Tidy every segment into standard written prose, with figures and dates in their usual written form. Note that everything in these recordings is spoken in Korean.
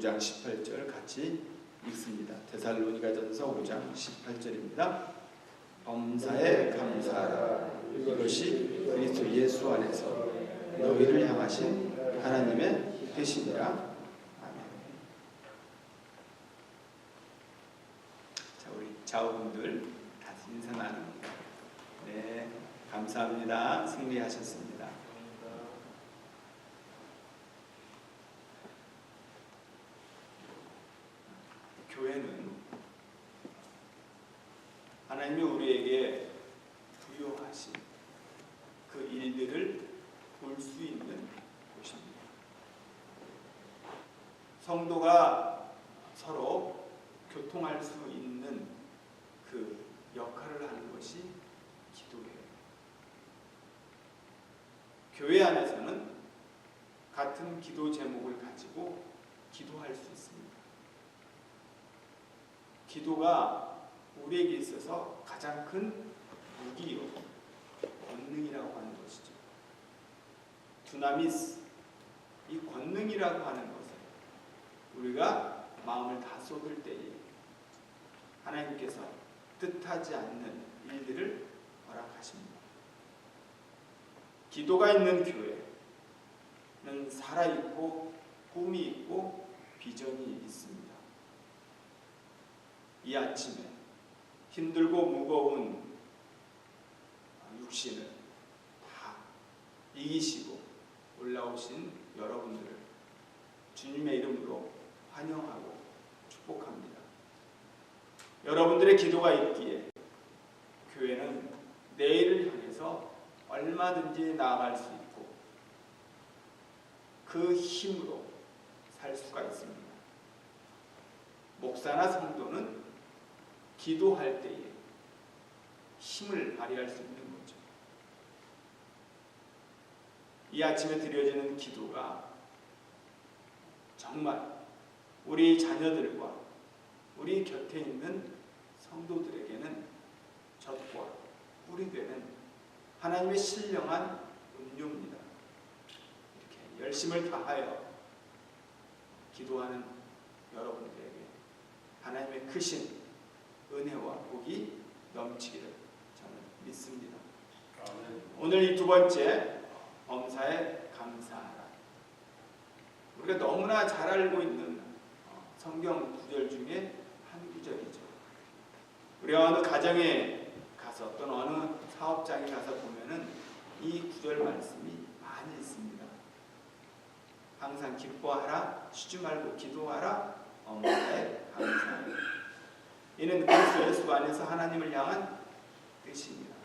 5장 18절 같이 읽습니다. 데살로니가전서 5장 18절입니다. 범사에 감사하라. 이것이 그리스도 예수 안에서 너희를 향하신 하나님의 뜻이니라. 아멘. 자, 우리 좌우분들 다시 인사 나눕니다. 네, 감사합니다. 승리하셨습니다. 교회는 하나님이 우리에게 부여하신 그 일들을 볼 수 있는 곳입니다. 성도가 서로 교통할 수 있는 그 역할을 하는 것이 기도예요. 교회 안에서는 같은 기도 제목을 가지고 기도할 수 있습니다. 기도가 우리에게 있어서 가장 큰 무기요, 권능이라고 하는 것이죠. 두나미스, 이 권능이라고 하는 것은 우리가 마음을 다 쏟을 때에 하나님께서 뜻하지 않는 일들을 허락하십니다. 기도가 있는 교회는 살아있고 꿈이 있고 비전이 있습니다. 이 아침에 힘들고 무거운 육신을 다 이기시고 올라오신 여러분들을 주님의 이름으로 환영하고 축복합니다. 여러분들의 기도가 있기에 교회는 내일을 향해서 얼마든지 나아갈 수 있고 그 힘으로 살 수가 있습니다. 목사나 성도는 기도할 때에 힘을 발휘할 수 있는 거죠. 이 아침에 드려지는 기도가 정말 우리 자녀들과 우리 곁에 있는 성도들에게는 젖과 꿀이 되는 하나님의 신령한 음료입니다. 이렇게 열심을 다하여 기도하는 여러분들에게 하나님의 크신 은혜와 복이 넘치기를 저는 믿습니다. 오늘 이 두 번째, 범사에 감사하라. 우리가 너무나 잘 알고 있는 성경 구절 중에 한 구절이죠. 우리가 어느 가정에 가서 또는 어느 사업장에 가서 보면은 이 구절 말씀이 많이 있습니다. 항상 기뻐하라, 쉬지 말고 기도하라, 범사에 감사하라. 이는 그리스도 예수 안에서 하나님을 향한 뜻입니다.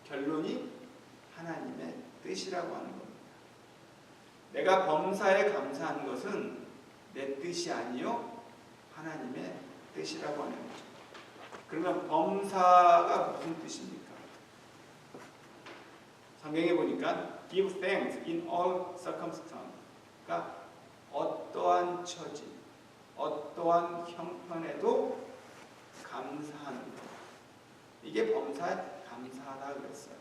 결론이 하나님의 뜻이라고 하는 겁니다. 내가 범사에 감사한 것은 내 뜻이 아니요 하나님의 뜻이라고 하는 거죠. 그러면 범사가 무슨 뜻입니까? 성경에 보니까 give thanks in all circumstances, 그러니까 어떠한 처지, 어떠한 형편에도 감사하는 것. 이게 범사에 감사하다 그랬어요.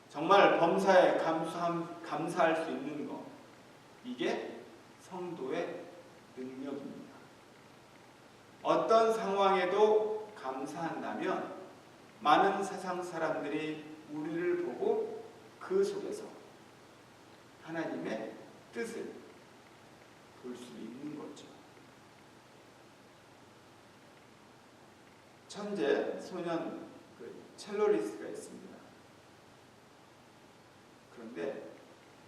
정말 범사에 감사할 수 있는 것. 이게 성도의 능력입니다. 어떤 상황에도 감사한다면 많은 세상 사람들이 우리를 보고 그 속에서 하나님의 뜻을 볼 수 있는 거죠. 천재 소년 첼로리스트가 있습니다. 그런데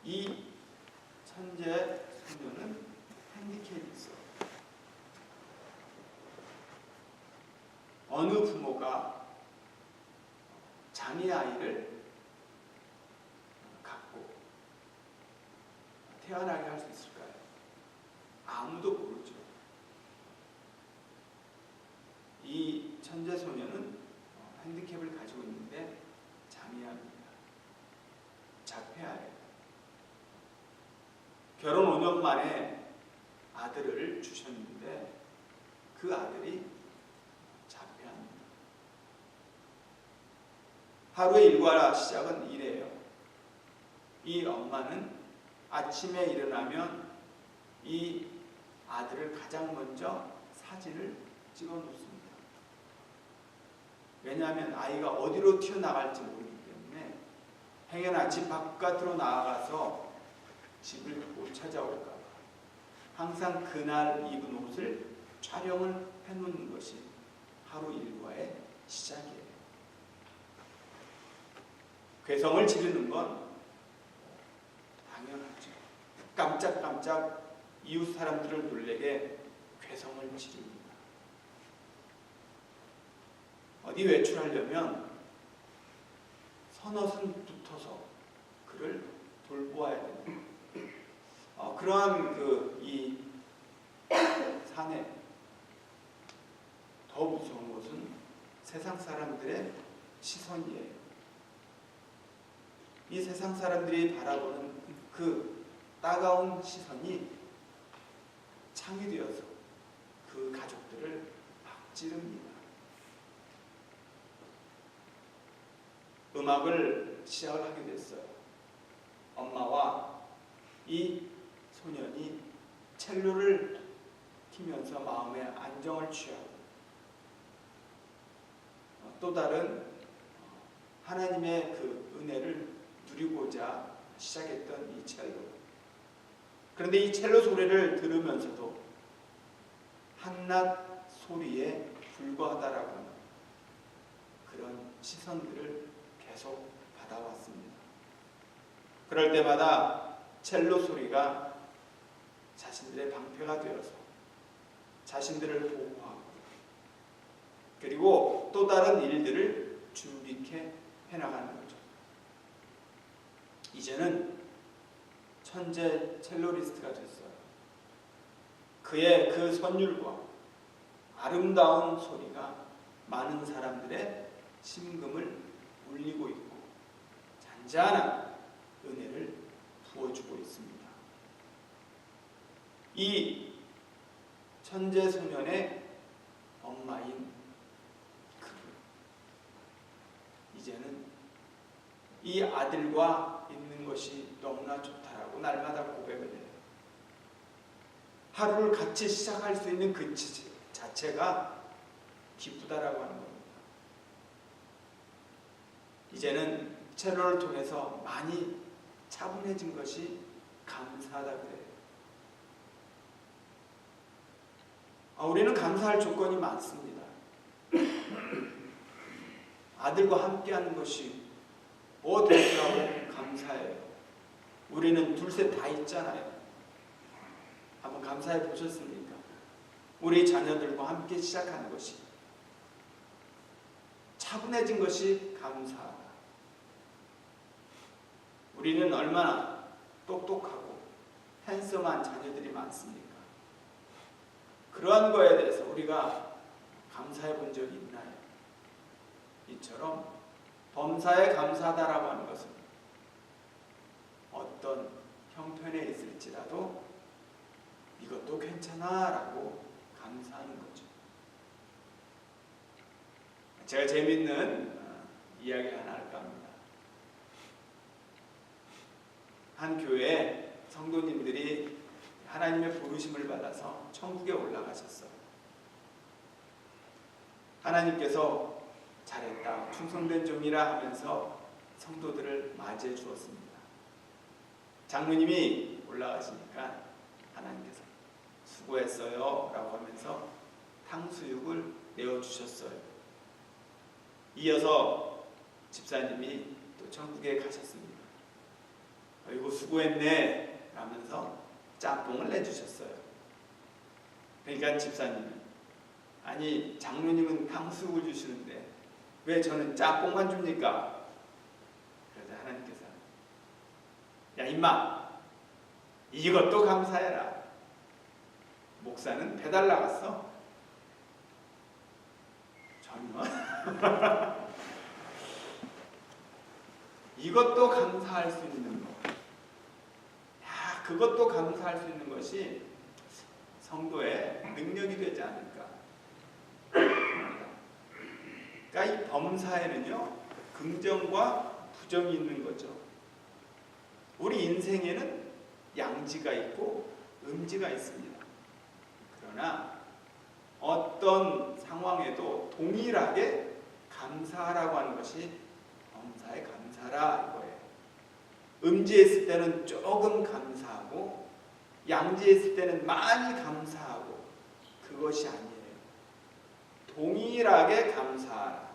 이 천재 소년은 핸디캡이 있어요. 어느 부모가 장애 아이를 갖고 태어나게 할 수 있을까요? 아무도 모르죠. 이 천재 소년은 핸디캡을 가지고 있는데 장애아입니다. 자폐아예요. 결혼 5년 만에 아들을 주셨는데 그 아들이 자폐아입니다. 하루의 일과 시작은 이래요. 이 엄마는 아침에 일어나면 이 아들을 가장 먼저 사진을 찍어 놓습니다. 왜냐하면 아이가 어디로 튀어나갈지 모르기 때문에 행여나 집 바깥으로 나아가서 집을 못 찾아올까 봐 항상 그날 입은 옷을 촬영을 해놓는 것이 하루 일과의 시작이에요. 괴성을 지르는 건 당연하죠. 깜짝깜짝 이웃 사람들을 놀래게 괴성을 지릅니다. 어디 외출하려면 서너슨 붙어서 그를 돌보아야 됩니다. 그러한 이 산에 더 무서운 것은 세상 사람들의 시선이에요. 이 세상 사람들이 바라보는 그 따가운 시선이 창이 되어서 그 가족들을 막 찌릅니다. 음악을 시작을 하게 됐어요. 엄마와 이 소년이 첼로를 키면서 마음의 안정을 취하고 또 다른 하나님의 그 은혜를 누리고자 시작했던 이 첼로. 그런데 이 첼로 소리를 들으면서도 한낱 소리에 불과하다라고 하는 그런 시선들을 계속 받아왔습니다. 그럴 때마다 첼로 소리가 자신들의 방패가 되어서 자신들을 보호하고 그리고 또 다른 일들을 준비케 해나가는 거죠. 이제는 천재 첼로리스트가 됐어요. 그의 그 선율과 아름다운 소리가 많은 사람들의 심금을 울리고 있고 잔잔한 은혜를 부어주고 있습니다. 이 천재 소년의 엄마인 그분, 이제는 이 아들과 있는 것이 너무나 좋다라고 날마다 고백을 해요. 하루를 같이 시작할 수 있는 그 자체가 기쁘다라고 하는 겁니다. 이제는 첼로를 통해서 많이 차분해진 것이 감사하다 그래요. 우리는 감사할 조건이 많습니다. 아들과 함께하는 것이 뭐 되더라도 감사해요. 우리는 둘셋 다 있잖아요. 한번 감사해 보셨습니까? 우리 자녀들과 함께 시작하는 것이 차분해진 것이 감사하다. 우리는 얼마나 똑똑하고 핸섬한 자녀들이 많습니까? 그러한 거에 대해서 우리가 감사해 본 적이 있나요? 이처럼 범사에 감사하다라고 하는 것은 어떤 형편에 있을지라도 이것도 괜찮아 라고 감사하는 거죠. 제가 재밌는 이야기 하나 할까 합니다. 한 교회에 성도님들이 하나님의 부르심을 받아서 천국에 올라가셨어요. 하나님께서 잘했다, 충성된 종이라 하면서 성도들을 맞이해 주었습니다. 장로님이 올라가시니까 하나님께서 수고했어요 라고 하면서 탕수육을 내어주셨어요. 이어서 집사님이 또 천국에 가셨습니다. 아이고 수고했네 라면서 짬뽕을 내주셨어요. 그러니까 집사님이 아니 장로님은 탕수육을 주시는데 왜 저는 짬뽕만 줍니까? 그러자 하나님께서 야 임마 이것도 감사해라. 목사는 배달 나갔어. 전혀. 이것도 감사할 수 있는 것. 야, 그것도 감사할 수 있는 것이 성도의 능력이 되지 않을까. 그러니까 이 범사에는요 긍정과 부정이 있는 거죠. 우리 인생에는 양지가 있고 음지가 있습니다. 그러나 어떤 상황에도 동일하게 감사하라고 하는 것이 범사의 감사라 이거예요. 음지했을 때는 조금 감사하고 양지했을 때는 많이 감사하고 그것이 아니에요. 동일하게 감사하라.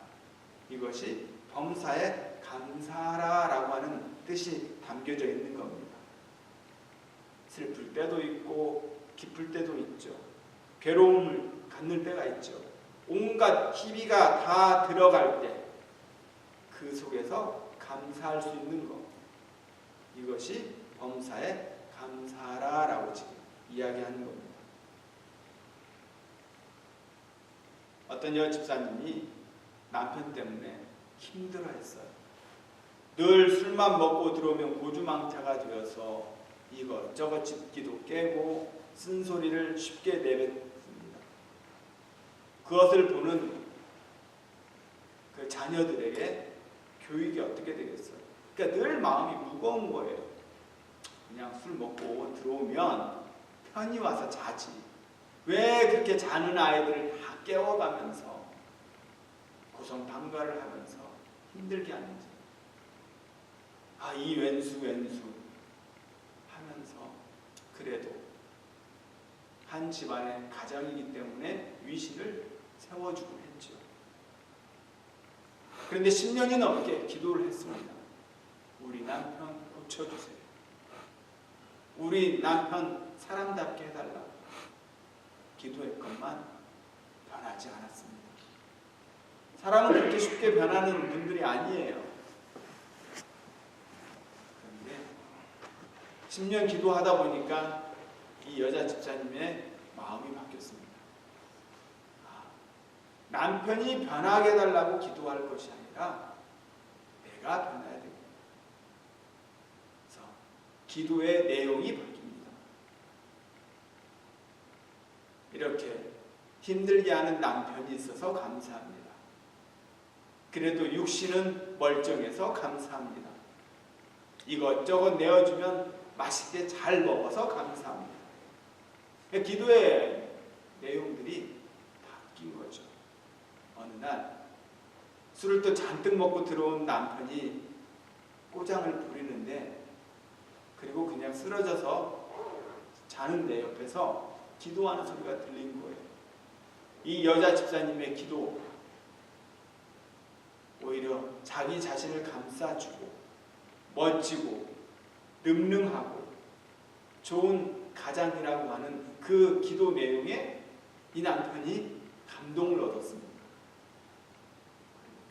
이것이 범사에 감사하라라고 하는 뜻이 담겨져 있는 겁니다. 슬플 때도 있고 기쁠 때도 있죠. 괴로움을 갖는 때가 있죠. 온갖 희비가 다 들어갈 때 그 속에서 감사할 수 있는 것, 이것이 범사에 감사하라라고 지금 이야기하는 겁니다. 어떤 여집사님이 남편 때문에 힘들어했어요. 늘 술만 먹고 들어오면 고주망태가 되어서 이것저것 짚기도 깨고 쓴소리를 쉽게 내뱉습니다. 그것을 보는 그 자녀들에게 교육이 어떻게 되겠어요? 그러니까 늘 마음이 무거운 거예요. 그냥 술 먹고 들어오면 편히 와서 자지. 왜 그렇게 자는 아이들을 다 깨워가면서 고성방가를 하면서 힘들게 하는지. 아, 이 왼수 하면서 그래도 한 집안의 가장이기 때문에 위신을 세워주곤 했죠. 그런데 10년이 넘게 기도를 했습니다. 우리 남편 고쳐주세요. 우리 남편 사람답게 해달라고 기도했건만 변하지 않았습니다. 사람은 그렇게 쉽게 변하는 분들이 아니에요. 그런데 10년 기도하다 보니까 이 여자 집사님의 마음이 바뀌었습니다. 남편이 변하게 해달라고 기도할 것이 아니라 내가 변해야 됩니다. 그래서 기도의 내용이 바뀝니다. 이렇게 힘들게 하는 남편이 있어서 감사합니다. 그래도 육신은 멀쩡해서 감사합니다. 이것저것 내어주면 맛있게 잘 먹어서 감사합니다. 기도의 내용들이 바뀐 거죠. 어느 날 술을 또 잔뜩 먹고 들어온 남편이 꼬장을 부리는데, 그리고 그냥 쓰러져서 자는데 옆에서 기도하는 소리가 들린 거예요. 이 여자 집사님의 기도, 오히려 자기 자신을 감싸주고 멋지고 능능하고 좋은 가장이라고 하는 그 기도 내용에 이 남편이 감동을 얻었습니다.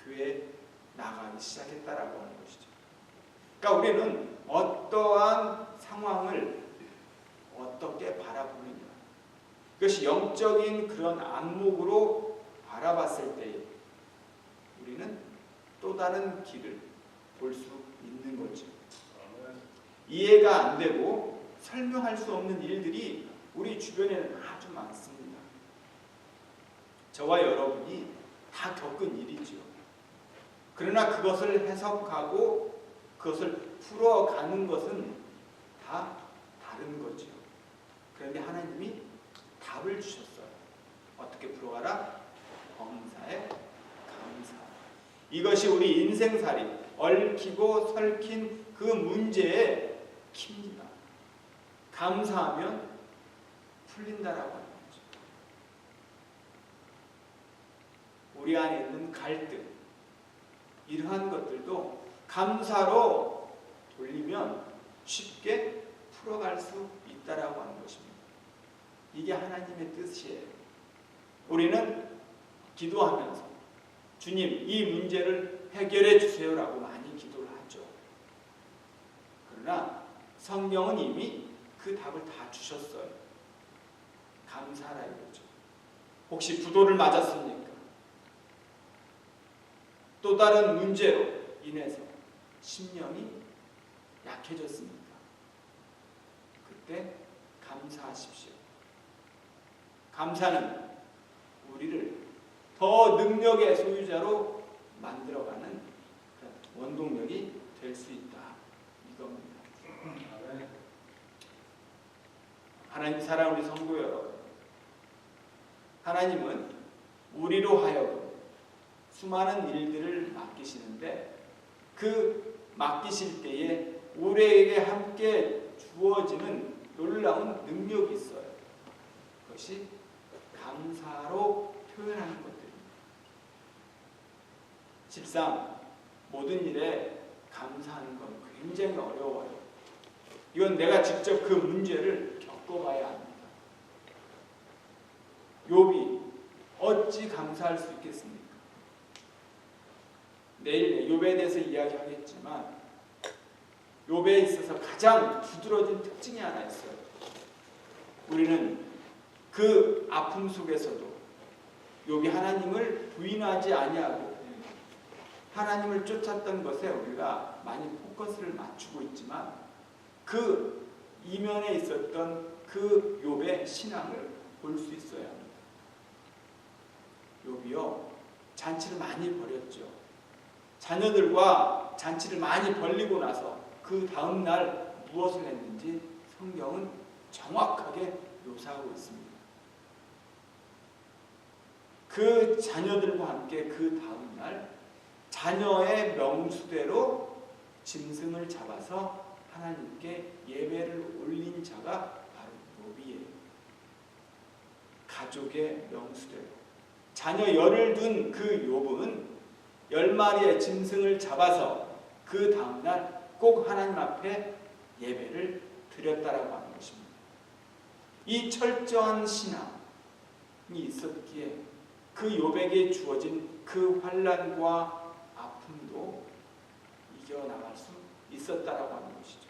교회에 나가기 시작했다라고 하는 것이죠. 그러니까 우리는 어떠한 상황을 어떻게 바라보느냐, 그것이 영적인 그런 안목으로 바라봤을 때 우리는 또 다른 길을 볼 수 있는 거죠. 이해가 안 되고 설명할 수 없는 일들이 우리 주변에는 아주 많습니다. 저와 여러분이 다 겪은 일이죠. 그러나 그것을 해석하고 그것을 풀어가는 것은 다 다른 거죠. 그런데 하나님이 답을 주셨어요. 어떻게 풀어가라? 범사에 감사. 이것이 우리 인생살이 얽히고 설킨 그 문제의 킵니다. 감사하면 풀린다라고 하는 거죠. 우리 안에 있는 갈등, 이러한 것들도 감사로 돌리면 쉽게 풀어갈 수 있다라고 하는 것입니다. 이게 하나님의 뜻이에요. 우리는 기도하면서 주님, 이 문제를 해결해 주세요라고 많이 기도를 하죠. 그러나 성경은 이미 그 답을 다 주셨어요. 감사하라 이거죠. 혹시 부도를 맞았습니까? 또 다른 문제로 인해서 심령이 약해졌습니까? 그때 감사하십시오. 감사는 우리를 더 능력의 소유자로 만들어가는 원동력이 될 수 있다, 이겁니다. 하나님 사랑하는 우리 성도 여러분, 하나님은 우리로 하여금 수많은 일들을 맡기시는데 그 맡기실 때에 우리에게 함께 주어지는 놀라운 능력이 있어요. 그것이 감사로 표현하는 것들입니다. 실상 모든 일에 감사하는 건 굉장히 어려워요. 이건 내가 직접 그 문제를 겪어봐야 합니다. 욥이 어찌 감사할 수 있겠습니까? 내일 욥에 대해서 이야기하겠지만 욥에 있어서 가장 두드러진 특징이 하나 있어요. 우리는 그 아픔 속에서도 욥이 하나님을 부인하지 아니하고 하나님을 쫓았던 것에 우리가 많이 포커스를 맞추고 있지만 그 이면에 있었던 그 욥의 신앙을 볼 수 있어야 합니다. 욥이요, 잔치를 많이 벌였죠. 자녀들과 잔치를 많이 벌리고 나서 그 다음 날 무엇을 했는지 성경은 정확하게 묘사하고 있습니다. 그 자녀들과 함께 그 다음 날 자녀의 명수대로 짐승을 잡아서 하나님께 예배를 올린 자가 바로 욥이에요. 가족의 명수대로 자녀 10을 둔 그 욥은 10마리의 짐승을 잡아서 그 다음날 꼭 하나님 앞에 예배를 드렸다라고 하는 것입니다. 이 철저한 신앙이 있었기에 그 욥에게 주어진 그 환난과 아픔도 이겨나갈 수 있었다라고 하는 것이죠.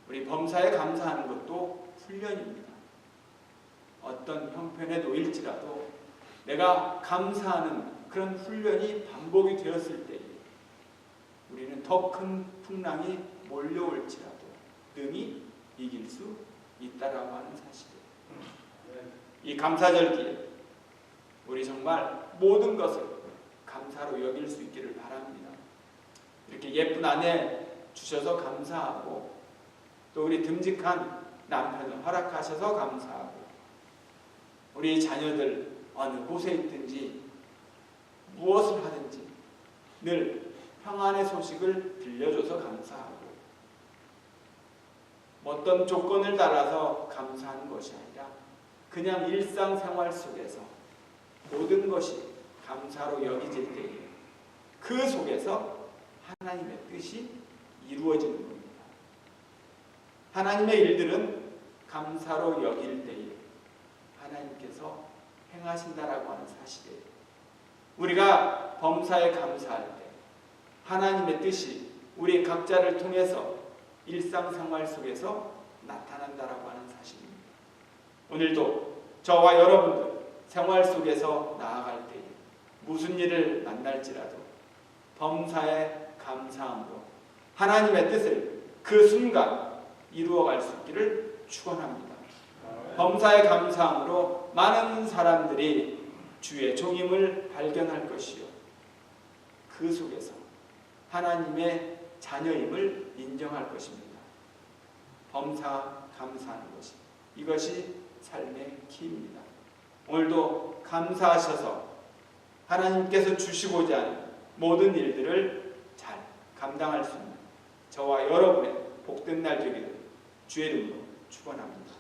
우리 범사에 감사하는 것도 훈련입니다. 어떤 형편에 놓일지라도 내가 감사하는 그런 훈련이 반복이 되었을 때에 우리는 더 큰 풍랑이 몰려올지라도 능히 이길 수 있다라고 하는 사실이에요. 이 감사절기에 우리 정말 모든 것을 감사로 여길 수 있기를 바랍니다. 이렇게 예쁜 아내 주셔서 감사하고 또 우리 듬직한 남편을 허락하셔서 감사하고 우리 자녀들 어느 곳에 있든지 무엇을 하든지 늘 평안의 소식을 들려줘서 감사하고 어떤 조건을 따라서 감사하는 것이 아니라 그냥 일상생활 속에서 모든 것이 감사로 여기질 때에 그 속에서 하나님의 뜻이 이루어지는 겁니다. 하나님의 일들은 감사로 여길 때에 하나님께서 행하신다라고 하는 사실이에요. 우리가 범사에 감사할 때 하나님의 뜻이 우리 각자를 통해서 일상생활 속에서 나타난다라고 하는 사실입니다. 오늘도 저와 여러분들 생활 속에서 나아갈 때에 무슨 일을 만날지라도 범사에 감사함으로 하나님의 뜻을 그 순간 이루어갈 수 있기를 축원합니다. 범사에 감사함으로 많은 사람들이 주의 종임을 발견할 것이요 그 속에서 하나님의 자녀임을 인정할 것입니다. 범사 감사하는 것이 이것이 삶의 키입니다. 오늘도 감사하셔서 하나님께서 주시고자 하는 모든 일들을 잘 감당할 수 있는 저와 여러분의 복된 날 되기를 주의 이름으로 축원합니다.